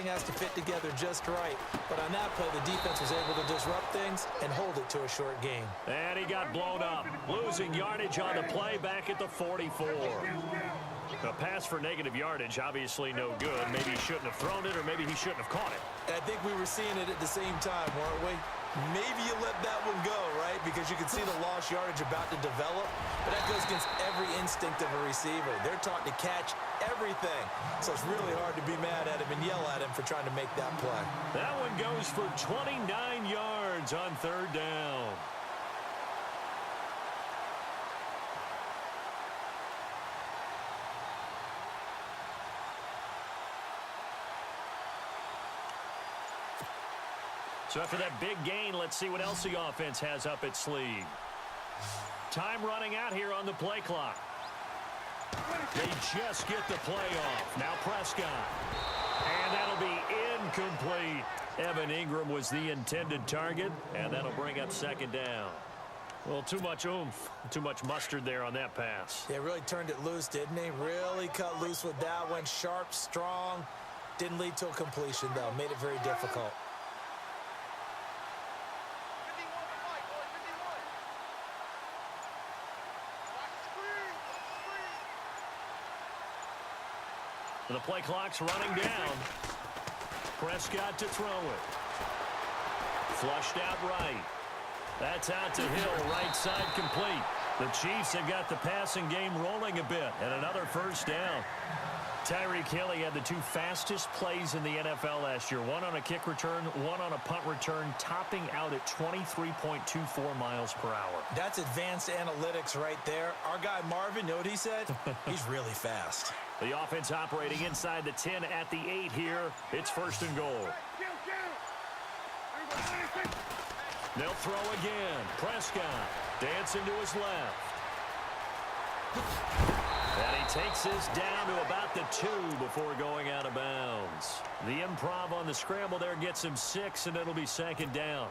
everything has to fit together just right. But on that play, the defense was able to disrupt things and hold it to a short gain. And he got blown up, losing yardage on the play back at the 44. A pass for negative yardage, obviously no good. Maybe he shouldn't have thrown it, or maybe he shouldn't have caught it. And I think we were seeing it at the same time, weren't we? Maybe you let that one go, right? Because you can see the lost yardage about to develop. But that goes against every instinct of a receiver. They're taught to catch everything. So it's really hard to be mad at him and yell at him for trying to make that play. That one goes for 29 yards on third down. So after that big gain, let's see what else the offense has up its sleeve. Time running out here on the play clock. They just get the play off. Now Prescott. And that'll be incomplete. Evan Ingram was the intended target, and that'll bring up second down. Well, too much oomph, too much mustard there on that pass. Yeah, really turned it loose, didn't he? Really cut loose with that one. Sharp, strong. Didn't lead to a completion, though. Made it very difficult. The play clock's running down. Prescott to throw it. Flushed out right. That's out to Hill, right side complete. The Chiefs have got the passing game rolling a bit, and another first down. Tyreek Hill had the two fastest plays in the NFL last year. One on a kick return, one on a punt return, topping out at 23.24 miles per hour. That's advanced analytics right there. Our guy Marvin, know what he said? He's really fast. The offense operating inside the 10 at the 8 here. It's first and goal. They'll throw again. Prescott dancing to his left. And he takes this down to about the 2 before going out of bounds. The improv on the scramble there gets him 6, and it'll be second down.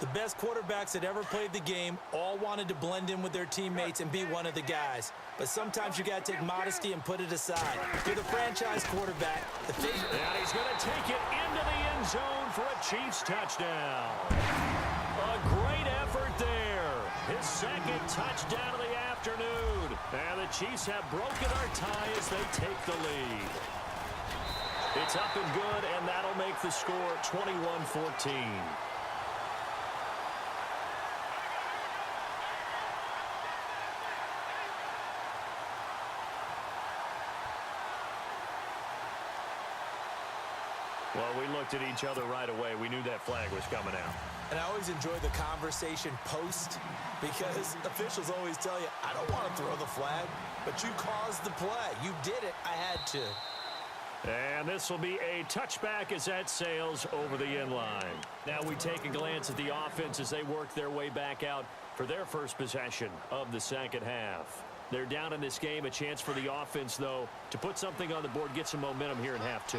The best quarterbacks that ever played the game all wanted to blend in with their teammates and be one of the guys. But sometimes you got to take modesty and put it aside. You're the franchise quarterback. And he's going to take it into the end zone for a Chiefs touchdown. A great effort there. His second touchdown of the afternoon. And the Chiefs have broken our tie as they take the lead. It's up and good, and that'll make the score 21-14. Well, we looked at each other right away. We knew that flag was coming out. And I always enjoy the conversation post because officials always tell you, I don't want to throw the flag, but you caused the play. You did it. I had to. And this will be a touchback as that sails over the end line. Now we take a glance at the offense as they work their way back out for their first possession of the second half. They're down in this game. A chance for the offense, though, to put something on the board, get some momentum here in half two.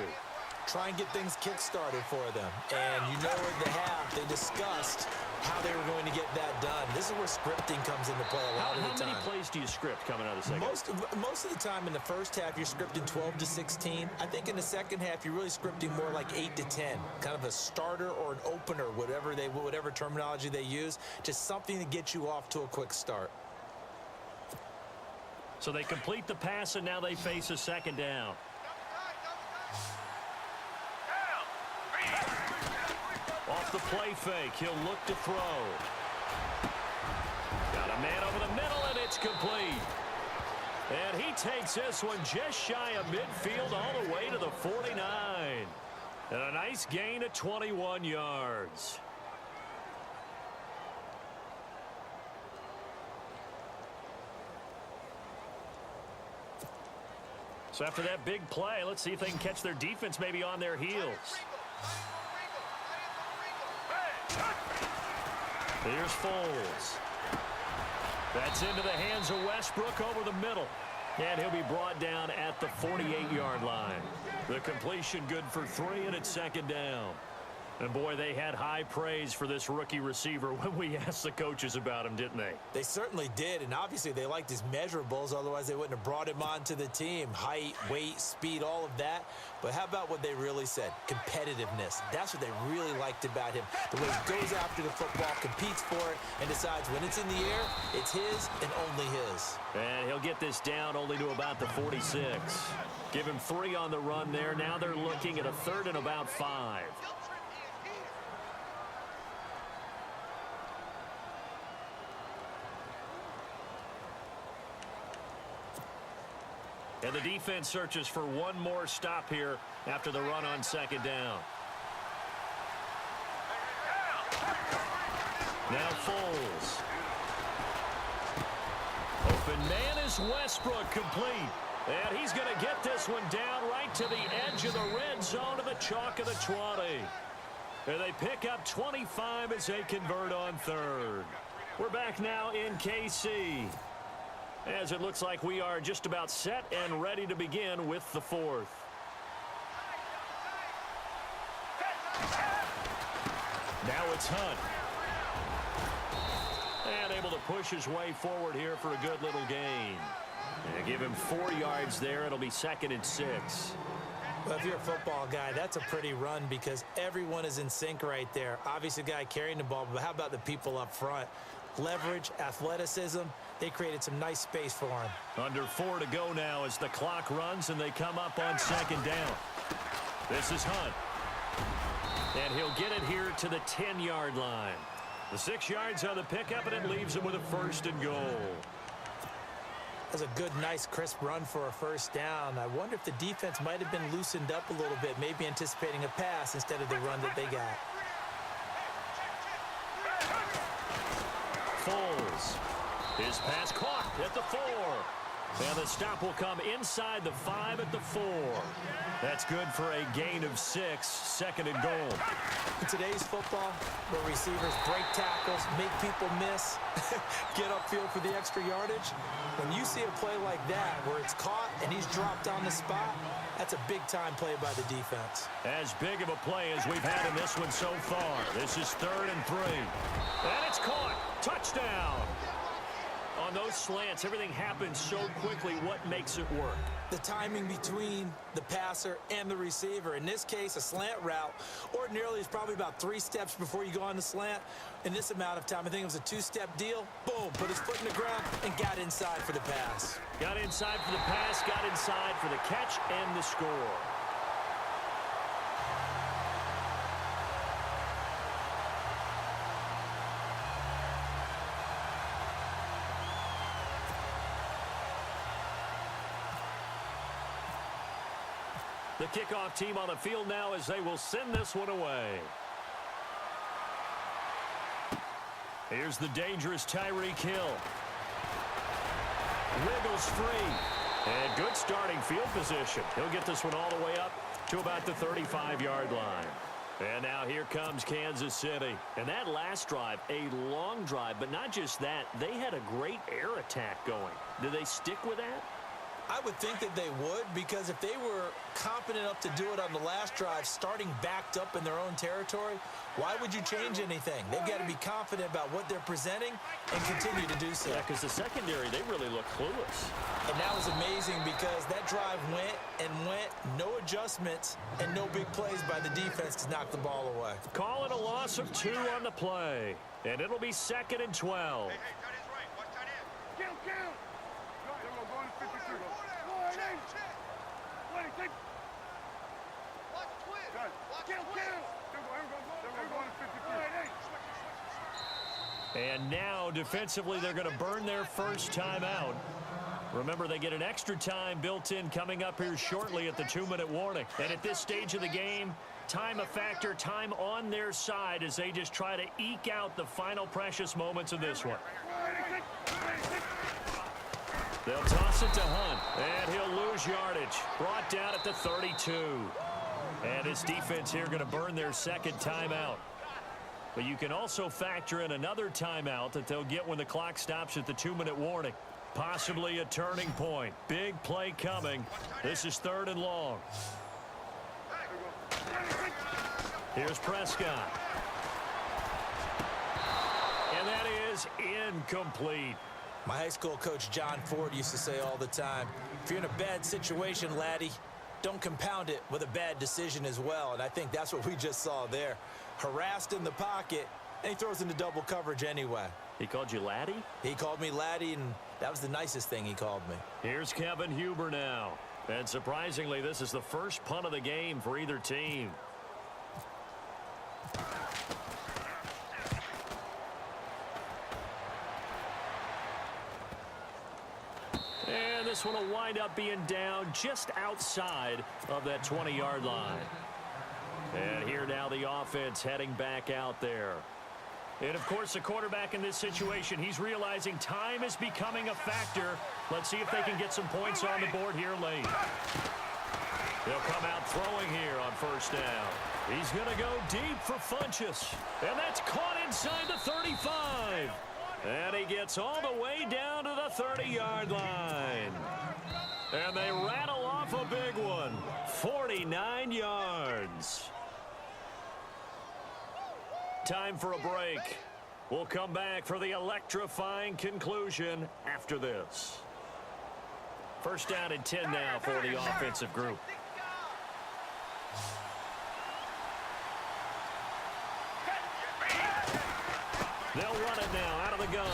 Try and get things kick-started for them. And you know in the half, they discussed how they were going to get that done. This is where scripting comes into play a lot of the time. How many plays do you script coming out of the second? Most of the time in the first half, you're scripting 12 to 16. I think in the second half, you're really scripting more like 8 to 10. Kind of a starter or an opener, whatever terminology they use. Just something to get you off to a quick start. So they complete the pass, and now they face a second down. Off the play fake, he'll look to throw. Got a man over the middle, and it's complete. And he takes this one just shy of midfield all the way to the 49. And a nice gain of 21 yards. So after that big play, let's see if they can catch their defense maybe on their heels. Here's Foles. That's into the hands of Westbrook over the middle. And he'll be brought down at the 48-yard line. The completion good for 3, and it's second down. And, boy, they had high praise for this rookie receiver when we asked the coaches about him, didn't they? They certainly did, and obviously they liked his measurables. Otherwise, they wouldn't have brought him onto the team. Height, weight, speed, all of that. But how about what they really said? Competitiveness. That's what they really liked about him. The way he goes after the football, competes for it, and decides when it's in the air, it's his and only his. And he'll get this down only to about the 46. Give him 3 on the run there. Now they're looking at a 3rd and about 5. And the defense searches for one more stop here after the run on 2nd down. Now Foles. Open man is Westbrook, complete. And he's going to get this one down right to the edge of the red zone to the chalk of the 20. And they pick up 25 as they convert on 3rd. We're back now in KC, as it looks like we are just about set and ready to begin with the 4th. Now it's Hunt. And able to push his way forward here for a good little gain. And give him 4 yards there. It'll be 2nd and 6. Well, if you're a football guy, that's a pretty run because everyone is in sync right there. Obviously, the guy carrying the ball, but how about the people up front? Leverage, athleticism, they created some nice space for him. Under 4 to go now as the clock runs and they come up on 2nd down. This is Hunt. And he'll get it here to the 10-yard line. The 6 yards on the pickup, and it leaves him with a 1st and goal. That's a good, nice, crisp run for a 1st down. I wonder if the defense might have been loosened up a little bit, maybe anticipating a pass instead of the run that they got. Foles. His pass caught at the 4. And the stop will come inside the 5 at the 4. That's good for a gain of 6, 2nd and goal. In today's football, where receivers break tackles, make people miss, get upfield for the extra yardage, when you see a play like that where it's caught and he's dropped on the spot, that's a big-time play by the defense. As big of a play as we've had in this one so far. This is 3rd and 3. And it's caught. Touchdown. On those slants, everything happens so quickly. What makes it work? The timing between the passer and the receiver. In this case, a slant route ordinarily is probably about 3 steps before you go on the slant. In this amount of time, I think it was a 2-step deal. Boom, put his foot in the ground and got inside for the pass. Got inside for the pass, got inside for the catch and the score. The kickoff team on the field now as they will send this one away. Here's the dangerous Tyreek Hill. Wiggles free. And good starting field position. He'll get this one all the way up to about the 35-yard line. And now here comes Kansas City. And that last drive, a long drive, but not just that. They had a great air attack going. Did they stick with that? I would think that they would, because if they were confident enough to do it on the last drive, starting backed up in their own territory, why would you change anything? They've got to be confident about what they're presenting and continue to do so. Yeah, because the secondary, they really look clueless. And that was amazing because that drive went and went, no adjustments, and no big plays by the defense to knock the ball away. Call it a loss of 2 on the play, and it'll be 2nd and 12. And now, defensively, they're going to burn their first timeout. Remember, they get an extra time built in coming up here shortly at the 2-minute warning. And at this stage of the game, time a factor, time on their side as they just try to eke out the final precious moments of this one. They'll toss it to Hunt, and he'll lose yardage. Brought down at the 32. And his defense here going to burn their second timeout. But you can also factor in another timeout that they'll get when the clock stops at the 2-minute warning. Possibly a turning point. Big play coming. This is 3rd and long. Here's Prescott. And that is incomplete. My high school coach, John Ford, used to say all the time, if you're in a bad situation, laddie, don't compound it with a bad decision as well. And I think that's what we just saw there. Harassed in the pocket, and he throws into double coverage anyway. He called you laddie? He called me laddie, and that was the nicest thing he called me. Here's Kevin Huber now. And surprisingly, this is the first punt of the game for either team. And this one will wind up being down just outside of that 20-yard line. And here now the offense heading back out there. And, of course, the quarterback in this situation, he's realizing time is becoming a factor. Let's see if they can get some points on the board here late. They'll come out throwing here on first down. He's going to go deep for Funchess. And that's caught inside the 35. And he gets all the way down to the 30-yard line. And they rattle off a big one. 49 yards. Time for a break. We'll come back for the electrifying conclusion after this. First down and 10 now for the offensive group. They'll run it now out of the gun.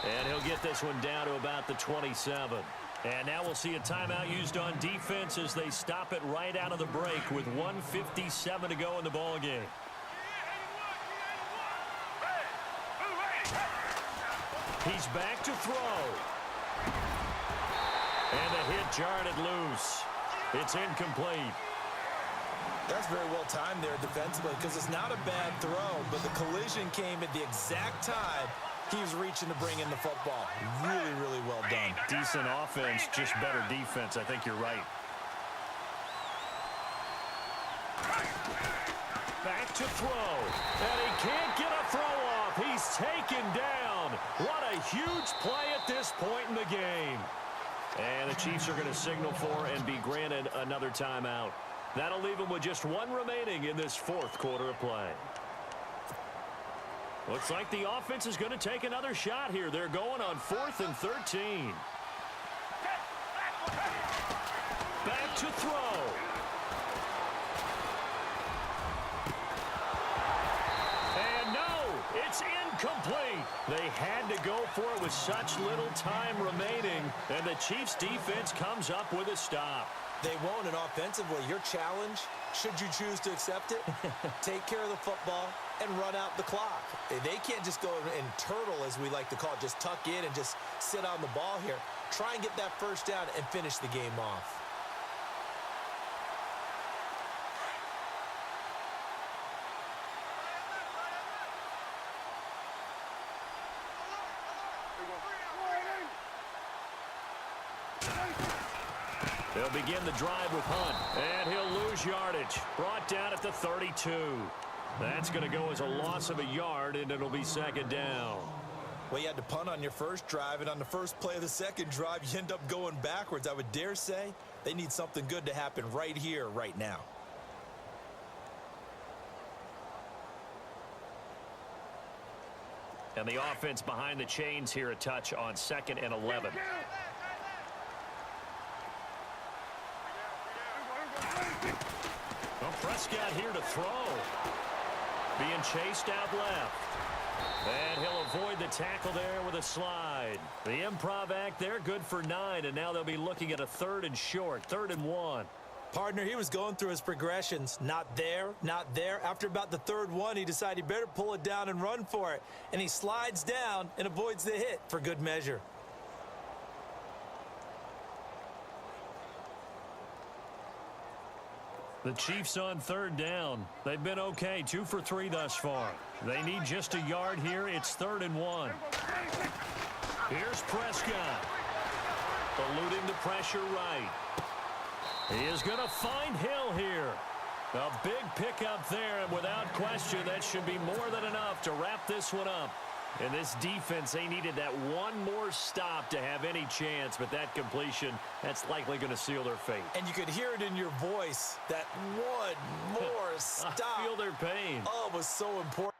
And he'll get this one down to about the 27. And now we'll see a timeout used on defense as they stop it right out of the break with 1:57 to go in the ballgame. He's back to throw. And the hit jarred it loose. It's incomplete. That's very well timed there defensively because it's not a bad throw, but the collision came at the exact time he was reaching to bring in the football. Really, really well done. Decent offense, just better defense. I think you're right. Back to throw. And he can't get a throw off. He's taken down. What a huge play at this point in the game. And the Chiefs are going to signal for and be granted another timeout. That'll leave them with just one remaining in this fourth quarter of play. Looks like the offense is going to take another shot here. They're going on 4th and 13. Back to throw. And no, it's incomplete. They had to go for it with such little time remaining, and the Chiefs defense comes up with a stop. They won't, and offensively, your challenge, should you choose to accept it, take care of the football and run out the clock. They can't just go and turtle, as we like to call it, just tuck in and just sit on the ball here. Try and get that first down and finish the game off. They'll begin the drive with Hunt, and he'll lose yardage. Brought down at the 32. That's going to go as a loss of a yard, and it'll be second down. Well, you had to punt on your first drive, and on the first play of the second drive, you end up going backwards. I would dare say they need something good to happen right here, right now. And the offense behind the chains here, a touch on 2nd and 11. Well, Prescott here to throw. Being chased out left. And he'll avoid the tackle there with a slide. The improv act there, good for 9, and now they'll be looking at a 3rd and short, 3rd and 1. Partner, he was going through his progressions. Not there, not there. After about the 3rd one, he decided he better pull it down and run for it. And he slides down and avoids the hit for good measure. The Chiefs on 3rd down. They've been okay, 2 for 3 thus far. They need just a yard here. It's 3rd and 1. Here's Prescott. Eluding the pressure right. He is going to find Hill here. A big pickup there, and without question, that should be more than enough to wrap this one up. And this defense, they needed that one more stop to have any chance, but that completion, that's likely going to seal their fate. And you could hear it in your voice, that one more stop. I feel their pain. Oh, it was so important.